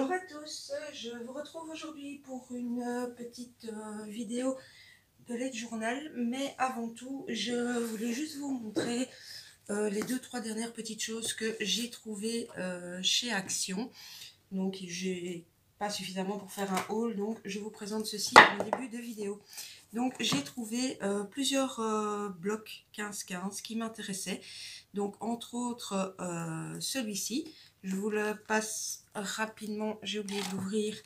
Bonjour à tous, je vous retrouve aujourd'hui pour une petite vidéo de l'aide journal, mais avant tout je voulais juste vous montrer les 2-3 dernières petites choses que j'ai trouvées chez Action. Donc j'ai pas suffisamment pour faire un haul, donc je vous présente ceci en début de vidéo. Donc j'ai trouvé plusieurs blocs 15-15 qui m'intéressaient, donc entre autres celui-ci. Je vous le passe rapidement, j'ai oublié de l'ouvrir,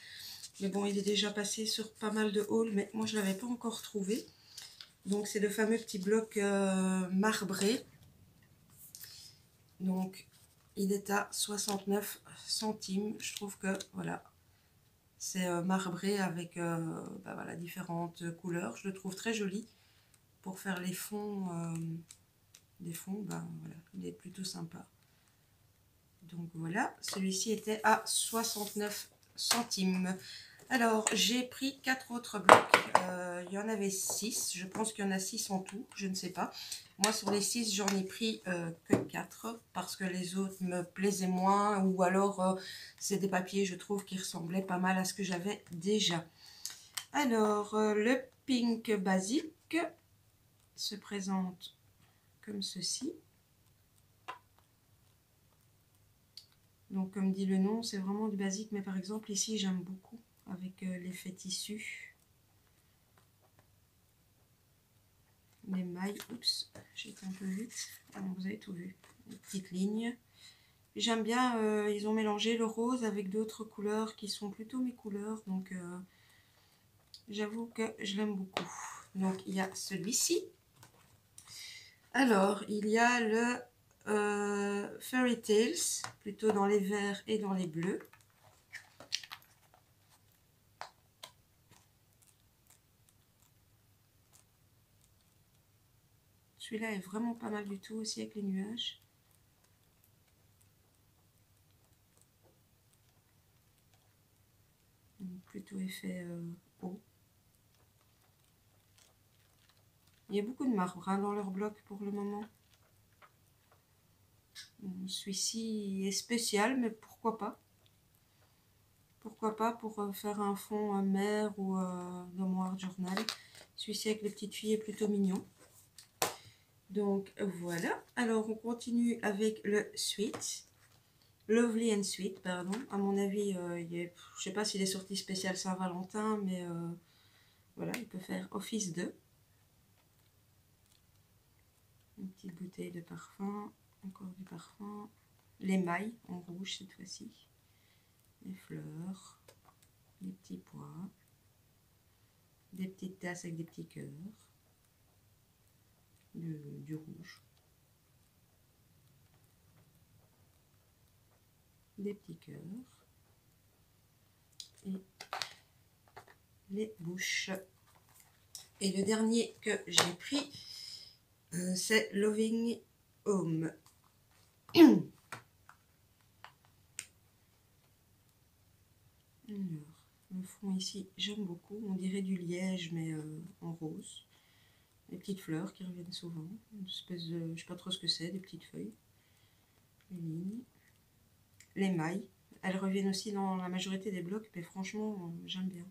mais bon, il est déjà passé sur pas mal de hauls, mais moi je ne l'avais pas encore trouvé. Donc c'est le fameux petit bloc marbré. Donc il est à 69 centimes. Je trouve que voilà, c'est marbré avec voilà, différentes couleurs. Je le trouve très joli pour faire les fonds. Des fonds, voilà, il est plutôt sympa. Donc voilà, celui-ci était à 69 centimes. Alors, j'ai pris 4 autres blocs. Il y en avait 6. Je pense qu'il y en a 6 en tout. Je ne sais pas. Moi, sur les 6, j'en ai pris que 4 parce que les autres me plaisaient moins. Ou alors, c'est des papiers, je trouve, qui ressemblaient pas mal à ce que j'avais déjà. Alors, le Pink Basique se présente comme ceci. Donc, comme dit le nom, c'est vraiment du basique. Mais par exemple, ici, j'aime beaucoup avec l'effet tissu. Les mailles, oups, j'ai été un peu vite. Ah, vous avez tout vu. Les petites lignes. J'aime bien, ils ont mélangé le rose avec d'autres couleurs qui sont plutôt mes couleurs. Donc, j'avoue que je l'aime beaucoup. Donc, il y a celui-ci. Alors, il y a le Fairy Tales, plutôt dans les verts et dans les bleus. Celui-là est vraiment pas mal du tout aussi avec les nuages. Plutôt effet haut. Il y a beaucoup de marbre hein, dans leur bloc pour le moment. Celui-ci est spécial, mais pourquoi pas? Pourquoi pas pour faire un fond mer ou mémoire journal. Celui-ci avec les petites filles est plutôt mignon. Donc voilà. Alors on continue avec le Sweet. Lovely and Sweet, pardon. À mon avis, je ne sais pas s'il est sorti spécial Saint-Valentin, mais voilà, il peut faire office de. Une petite bouteille de parfum. Encore du parfum. L'émail en rouge cette fois-ci. Les fleurs. Des petits pois. Des petites tasses avec des petits cœurs. Du rouge. Des petits cœurs. Et les bouches. Et le dernier que j'ai pris, c'est Loving Home. Alors, le fond ici, j'aime beaucoup. On dirait du liège, mais en rose. Les petites fleurs qui reviennent souvent. Une espèce de, je ne sais pas trop ce que c'est, des petites feuilles. Les lignes. Les mailles. Elles reviennent aussi dans la majorité des blocs, mais franchement, j'aime bien.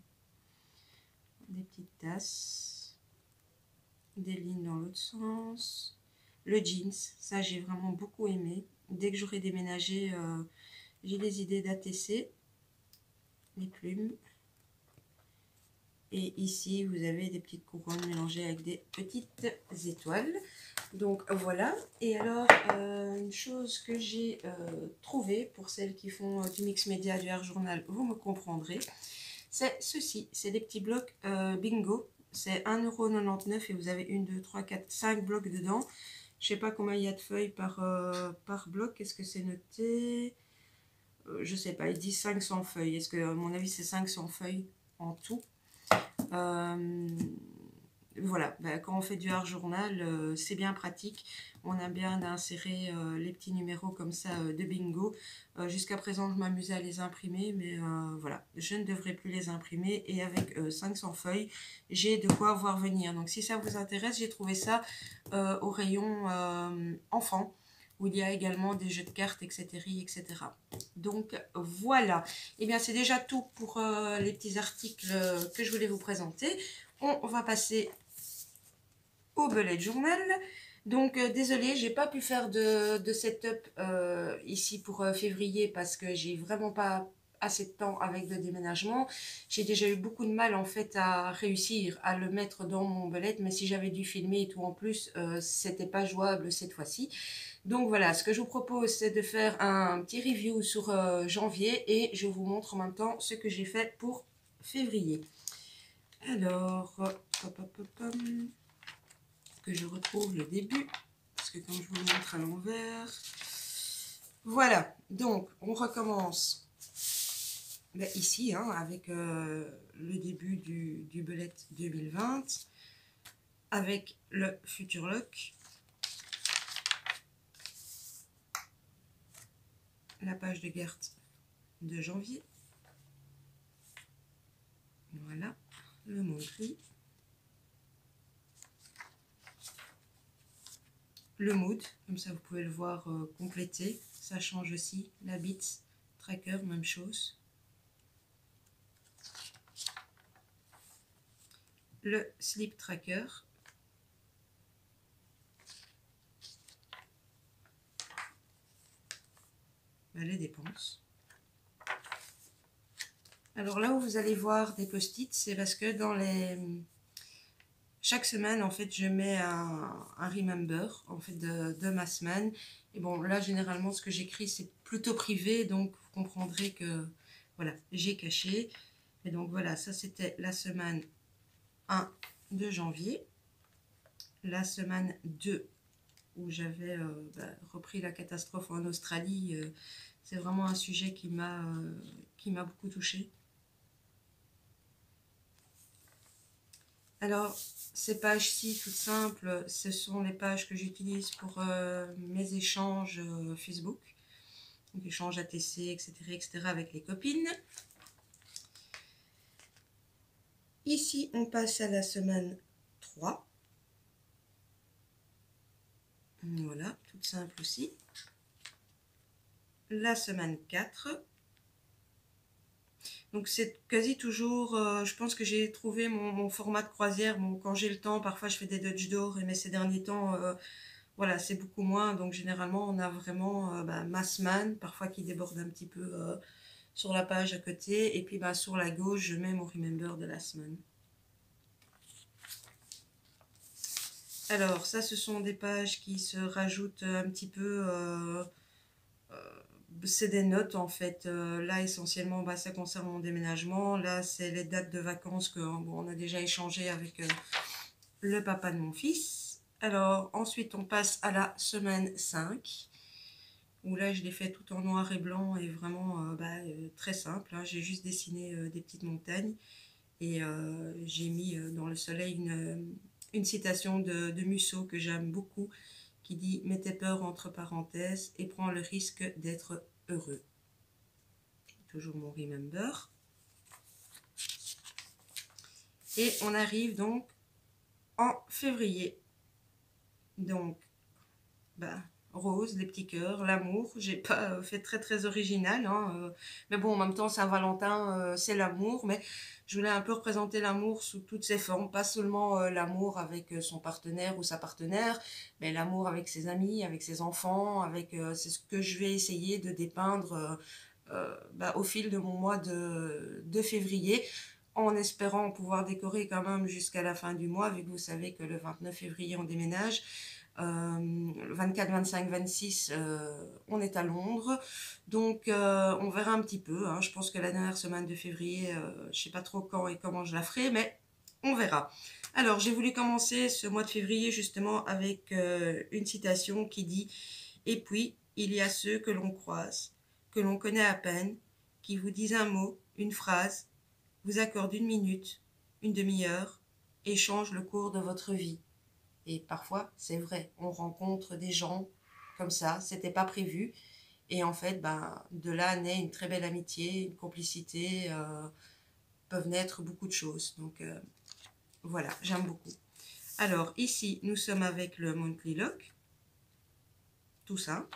Des petites tasses. Des lignes dans l'autre sens. Le jeans, ça j'ai vraiment beaucoup aimé. Dès que j'aurai déménagé, j'ai des idées d'ATC. Les plumes. Et ici, vous avez des petites couronnes mélangées avec des petites étoiles. Donc voilà. Et alors, une chose que j'ai trouvée, pour celles qui font du mix média, du art journal, vous me comprendrez, c'est ceci. C'est des petits blocs bingo. C'est 1,99 € et vous avez 1, 2, 3, 4, 5 blocs dedans. Je ne sais pas combien il y a de feuilles par bloc. Est-ce que c'est noté? Je ne sais pas. Ils disent 500 feuilles. Est-ce que, à mon avis, c'est 500 feuilles en tout? Voilà, quand on fait du art journal, c'est bien pratique. On a bien d'insérer les petits numéros comme ça de bingo. Jusqu'à présent, je m'amusais à les imprimer, mais voilà, je ne devrais plus les imprimer. Et avec 500 feuilles, j'ai de quoi voir venir. Donc, si ça vous intéresse, j'ai trouvé ça au rayon enfant. où il y a également des jeux de cartes, etc. etc. Donc voilà, et bien c'est déjà tout pour les petits articles que je voulais vous présenter. On va passer au bullet journal. Donc désolée, j'ai pas pu faire de setup ici pour février parce que j'ai vraiment pas assez de temps avec le déménagement. J'ai déjà eu beaucoup de mal en fait à réussir à le mettre dans mon bullet, mais si j'avais dû filmer et tout en plus, c'était pas jouable cette fois-ci. Donc voilà, ce que je vous propose, c'est de faire un petit review sur janvier et je vous montre en même temps ce que j'ai fait pour février. Alors, que je retrouve le début, parce que comme je vous le montre à l'envers, voilà, donc on recommence ici, hein, avec le début du bullet 2020, avec le Future Lock, la page de Gert de janvier, voilà, le mot-clé, le mood, comme ça vous pouvez le voir complété, ça change aussi, la bits tracker, même chose, le sleep tracker, les dépenses. Alors là où vous allez voir des post-it, c'est parce que dans chaque semaine, en fait, je mets un remember en fait, de ma semaine. Et bon, là, généralement, ce que j'écris, c'est plutôt privé, donc vous comprendrez que, voilà, j'ai caché. Et donc, voilà, ça, c'était la semaine 1 de janvier. La semaine 2, où j'avais repris la catastrophe en Australie. C'est vraiment un sujet qui m'a beaucoup touchée. Alors, ces pages-ci, toutes simples, ce sont les pages que j'utilise pour mes échanges Facebook, donc échanges ATC, etc., etc., avec les copines. Ici, on passe à la semaine 3. Voilà, toute simple aussi. La semaine 4. Donc c'est quasi toujours, je pense que j'ai trouvé mon format de croisière. Bon, quand j'ai le temps, parfois je fais des Dutch door, mais ces derniers temps, voilà, c'est beaucoup moins. Donc généralement, on a vraiment ma semaine, parfois qui déborde un petit peu sur la page à côté. Et puis sur la gauche, je mets mon remember de la semaine. Alors ça, ce sont des pages qui se rajoutent un petit peu... c'est des notes en fait. Là essentiellement ça concerne mon déménagement. Là c'est les dates de vacances que on a déjà échangé avec le papa de mon fils. Alors ensuite on passe à la semaine 5 où là je l'ai fait tout en noir et blanc et vraiment très simple, hein. J'ai juste dessiné des petites montagnes et j'ai mis dans le soleil une citation de Musso que j'aime beaucoup, qui dit « Mets tes peurs entre parenthèses et prends le risque d'être heureux ». Toujours mon remember. Et on arrive donc en février. Donc, rose, les petits cœurs, l'amour. J'ai pas fait très original, hein, mais bon, en même temps, Saint-Valentin, c'est l'amour, mais je voulais un peu représenter l'amour sous toutes ses formes, pas seulement l'amour avec son partenaire ou sa partenaire, mais l'amour avec ses amis, avec ses enfants, avec c'est ce que je vais essayer de dépeindre au fil de mon mois de février, en espérant pouvoir décorer quand même jusqu'à la fin du mois, vu que vous savez que le 29 février on déménage. Le 24, 25, 26, on est à Londres, donc on verra un petit peu, hein. Je pense que la dernière semaine de février, je sais pas trop quand et comment je la ferai, mais on verra. Alors j'ai voulu commencer ce mois de février justement avec une citation qui dit « Et puis, il y a ceux que l'on croise, que l'on connaît à peine, qui vous disent un mot, une phrase, vous accordent une minute, une demi-heure, et changent le cours de votre vie. » Et parfois, c'est vrai, on rencontre des gens comme ça, c'était pas prévu. Et en fait, de là naît une très belle amitié, une complicité, peuvent naître beaucoup de choses. Donc voilà, j'aime beaucoup. Alors ici, nous sommes avec le Monthly Lock. tout ça.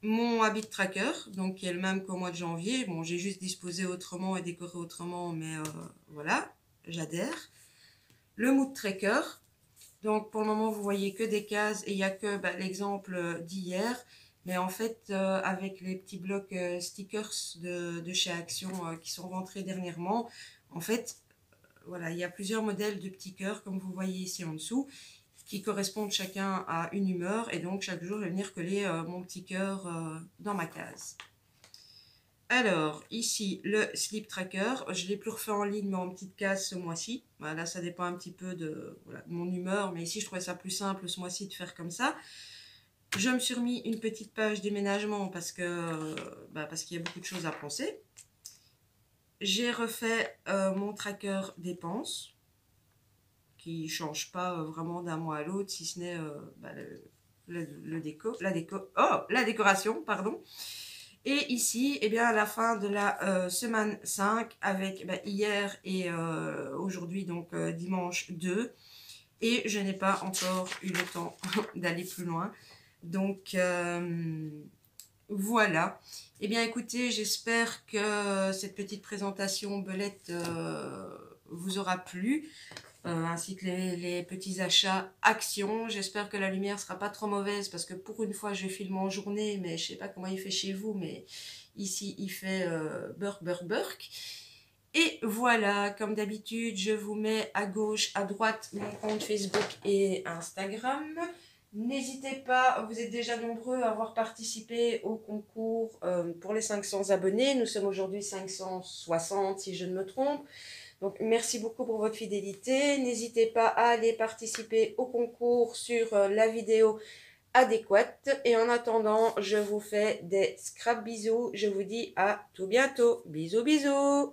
Mon habit tracker, donc qui est le même qu'au mois de janvier. Bon, j'ai juste disposé autrement et décoré autrement, mais voilà, j'adhère. Le mood tracker. Donc pour le moment, vous voyez que des cases et il n'y a que l'exemple d'hier. Mais en fait, avec les petits blocs stickers de chez Action qui sont rentrés dernièrement, en fait, voilà, il y a plusieurs modèles de petits cœurs, comme vous voyez ici en dessous, qui correspondent chacun à une humeur. Et donc, chaque jour, je vais venir coller mon petit cœur dans ma case. Alors, ici, le slip tracker. Je ne l'ai plus refait en ligne, mais en petite case ce mois-ci. Voilà, ça dépend un petit peu de mon humeur. Mais ici, je trouvais ça plus simple ce mois-ci de faire comme ça. Je me suis remis une petite page déménagement parce qu'il y a beaucoup de choses à penser. J'ai refait mon tracker dépenses, qui ne change pas vraiment d'un mois à l'autre, si ce n'est la décoration, pardon. Et ici, eh bien, à la fin de la semaine 5, avec hier et aujourd'hui, donc dimanche 2, et je n'ai pas encore eu le temps d'aller plus loin. Donc, voilà. Eh bien, écoutez, j'espère que cette petite présentation belette vous aura plu. Ainsi que les petits achats Action. J'espère que la lumière sera pas trop mauvaise parce que pour une fois je filme en journée, mais je sais pas comment il fait chez vous, mais ici il fait burk. Et voilà, comme d'habitude, je vous mets à gauche, à droite mon compte Facebook et Instagram. N'hésitez pas, vous êtes déjà nombreux à avoir participé au concours pour les 500 abonnés. Nous sommes aujourd'hui 560 si je ne me trompe. Donc, merci beaucoup pour votre fidélité. N'hésitez pas à aller participer au concours sur la vidéo adéquate. Et en attendant, je vous fais des scrap bisous. Je vous dis à tout bientôt. Bisous, bisous.